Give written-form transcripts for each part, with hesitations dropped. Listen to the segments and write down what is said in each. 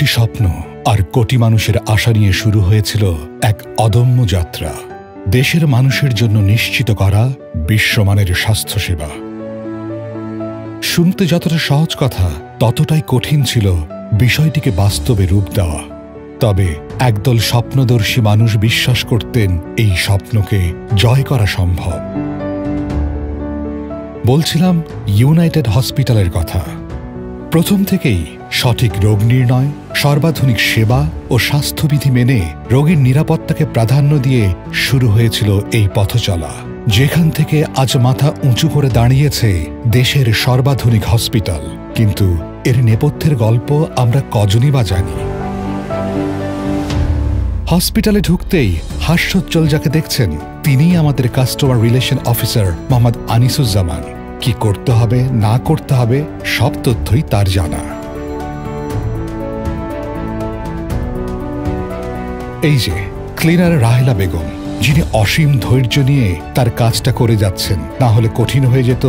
কোটি স্বপ্ন আর কোটি মানুষের আশা নিয়ে শুরু হয়েছিল এক অদম্য যাত্রা, দেশের মানুষের জন্য নিশ্চিত করা বিশ্বমানের স্বাস্থ্যসেবা। শুনতে যতটা সহজ কথা, ততটাই কঠিন ছিল বিষয়টিকে বাস্তবে রূপ দেওয়া। তবে একদল স্বপ্নদর্শী মানুষ বিশ্বাস করতেন এই স্বপ্নকে জয় করা সম্ভব। বলছিলাম ইউনাইটেড হসপিটালের কথা। প্রথম থেকেই সঠিক রোগ নির্ণয়, সর্বাধুনিক সেবা ও স্বাস্থ্যবিধি মেনে রোগীর নিরাপত্তাকে প্রাধান্য দিয়ে শুরু হয়েছিল এই পথচলা, যেখান থেকে আজ মাথা উঁচু করে দাঁড়িয়েছে দেশের সর্বাধুনিক হসপিটাল। কিন্তু এর নেপথ্যের গল্প আমরা কজনই বা জানি। হসপিটালে ঢুকতেই হাস্যোজ্জ্বল যাকে দেখছেন, তিনিই আমাদের customer relation officer Mohammad Anisuzzaman. কি করতে হবে না করতে হবে সব তথ্যই তার জানা। এই যে ক্লিনার রাহেলা বেগম, যিনি অসীম ধৈর্য নিয়ে তার কাজটা করে যাচ্ছেন, না হলে কঠিন হয়ে যেত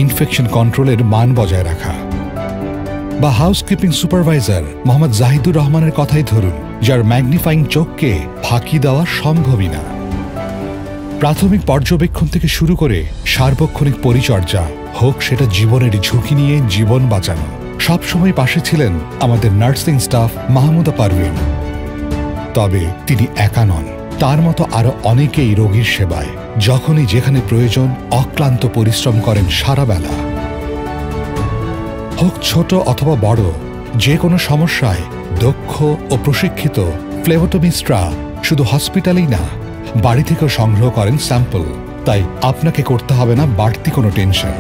ইনফেকশন কন্ট্রোলের মান বজায় রাখা। বা হাউসকিপিং সুপারভাইজার মোহাম্মদ জাহিদুর রহমানের কথাই ধরুন, যার ম্যাগনিফাইং চোখকে ফাঁকি দেওয়া সম্ভবই না। প্রাথমিক পর্যবেক্ষণ থেকে শুরু করে সার্বক্ষণিক পরিচর্যা, হোক সেটা জীবনের ঝুঁকি নিয়ে জীবন বাঁচানো, সবসময় পাশে ছিলেন আমাদের নার্সিং স্টাফ মাহমুদা পারভিন। তবে তিনি একা নন, তার মতো আরো অনেকেই রোগীর সেবায় যখনই যেখানে প্রয়োজন অক্লান্ত পরিশ্রম করেন সারা বেলা। হোক ছোট অথবা বড়, যে কোনো সমস্যায় দক্ষ ও প্রশিক্ষিত ফ্লেবোটমিস্টরা শুধু হসপিটালেই না, বাড়ি থেকেও সংগ্রহ করেন স্যাম্পল। তাই আপনাকে করতে হবে না বাড়তি কোনো টেনশন।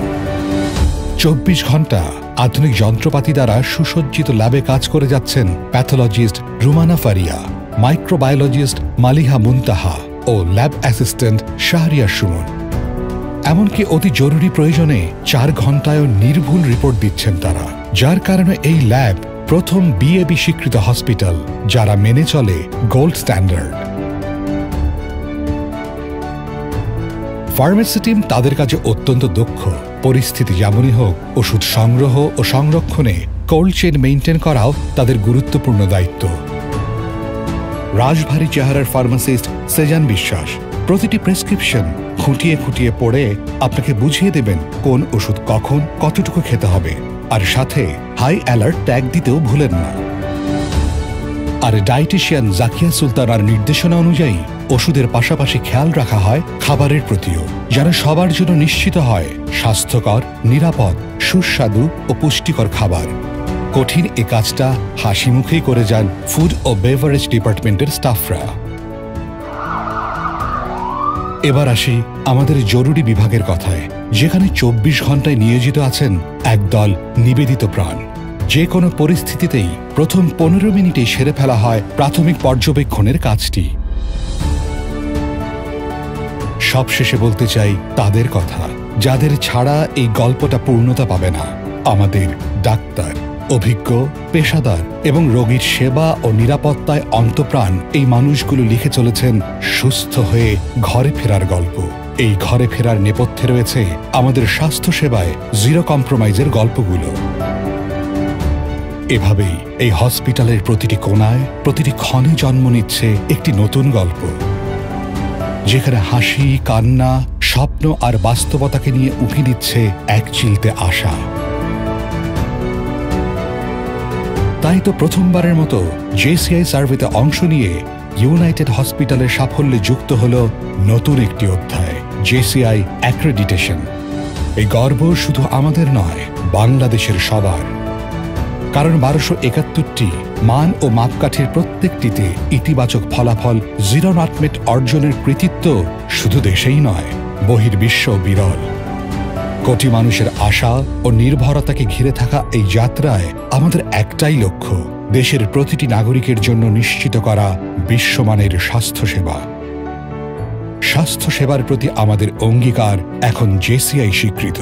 24 ঘন্টা আধুনিক যন্ত্রপাতি দ্বারা সুসজ্জিত ল্যাবে কাজ করে যাচ্ছেন প্যাথোলজিস্ট রুমানা ফারিয়া, মাইক্রোবায়োলজিস্ট মালিহা মুনতাহা ও ল্যাব অ্যাসিস্ট্যান্ট শাহরিয়ার সুমন। এমনকি অতি জরুরি প্রয়োজনে 4 ঘন্টায়ও নির্ভুল রিপোর্ট দিচ্ছেন তারা, যার কারণে এই ল্যাব প্রথম বিএবি স্বীকৃত হসপিটাল, যারা মেনে চলে গোল্ড স্ট্যান্ডার্ড। ফার্মেসি টিম তাদের কাজে অত্যন্ত দক্ষ। পরিস্থিতি যেমনই হোক, ওষুধ সংগ্রহ ও সংরক্ষণে কোল্ড চেইন মেইনটেইন করাও তাদের গুরুত্বপূর্ণ দায়িত্ব। রাশভারী চেহারার ফার্মাসিস্ট সেজান বিশ্বাস প্রতিটি প্রেসক্রিপশন খুঁটিয়ে খুঁটিয়ে পড়ে আপনাকে বুঝিয়ে দেবেন কোন ওষুধ কখন কতটুকু খেতে হবে, আর সাথে হাই অ্যালার্ট ট্যাগ দিতেও ভুলেন না। আর ডায়েটিশিয়ান জাকিয়া সুলতানার নির্দেশনা অনুযায়ী ওষুধের পাশাপাশি খেয়াল রাখা হয় খাবারের প্রতিও, যেন সবার জন্য নিশ্চিত হয় স্বাস্থ্যকর, নিরাপদ, সুস্বাদু ও পুষ্টিকর খাবার। কঠিন এ কাজটা হাসি মুখেই করে যান ফুড ও বেভারেজ ডিপার্টমেন্টের স্টাফরা। এবার আসি আমাদের জরুরি বিভাগের কথায়, যেখানে 24 ঘন্টায় নিয়োজিত আছেন একদল নিবেদিত প্রাণ। যে কোনো পরিস্থিতিতেই প্রথম 15 মিনিটে সেরে ফেলা হয় প্রাথমিক পর্যবেক্ষণের কাজটি। সবশেষে বলতে চাই তাদের কথা, যাদের ছাড়া এই গল্পটা পূর্ণতা পাবে না। আমাদের ডাক্তার, অভিজ্ঞ, পেশাদার এবং রোগীর সেবা ও নিরাপত্তায় অন্তপ্রাণ এই মানুষগুলো লিখে চলেছেন সুস্থ হয়ে ঘরে ফেরার গল্প। এই ঘরে ফেরার নেপথ্যে রয়েছে আমাদের স্বাস্থ্যসেবায় জিরো কম্প্রোমাইজের গল্পগুলো। এভাবেই এই হসপিটালের প্রতিটি কোণায়, প্রতিটি ক্ষণে জন্ম নিচ্ছে একটি নতুন গল্প, যেখানে হাসি, কান্না, স্বপ্ন আর বাস্তবতাকে নিয়ে উঁকি দিচ্ছে এক চিলতে আশা। তাই তো প্রথমবারের মতো জেসিআই সার্ভেতে অংশ নিয়ে ইউনাইটেড হসপিটালের সাফল্যে যুক্ত হল নতুন একটি অধ্যায়, জেসিআই অ্যাক্রেডিটেশন। এই গর্ব শুধু আমাদের নয়, বাংলাদেশের সবার। কারণ 1271টি মান ও মাপকাঠির প্রত্যেকটিতে ইতিবাচক ফলাফল, জিরো নাটমেট অর্জনের কৃতিত্ব শুধু দেশেই নয়, বহির্বিশ্বেও বিরল। কোটি মানুষের আশা ও নির্ভরতাকে ঘিরে থাকা এই যাত্রায় আমাদের একটাই লক্ষ্য, দেশের প্রতিটি নাগরিকের জন্য নিশ্চিত করা বিশ্বমানের স্বাস্থ্যসেবা। স্বাস্থ্যসেবার প্রতি আমাদের অঙ্গীকার এখন জেসিআই স্বীকৃত।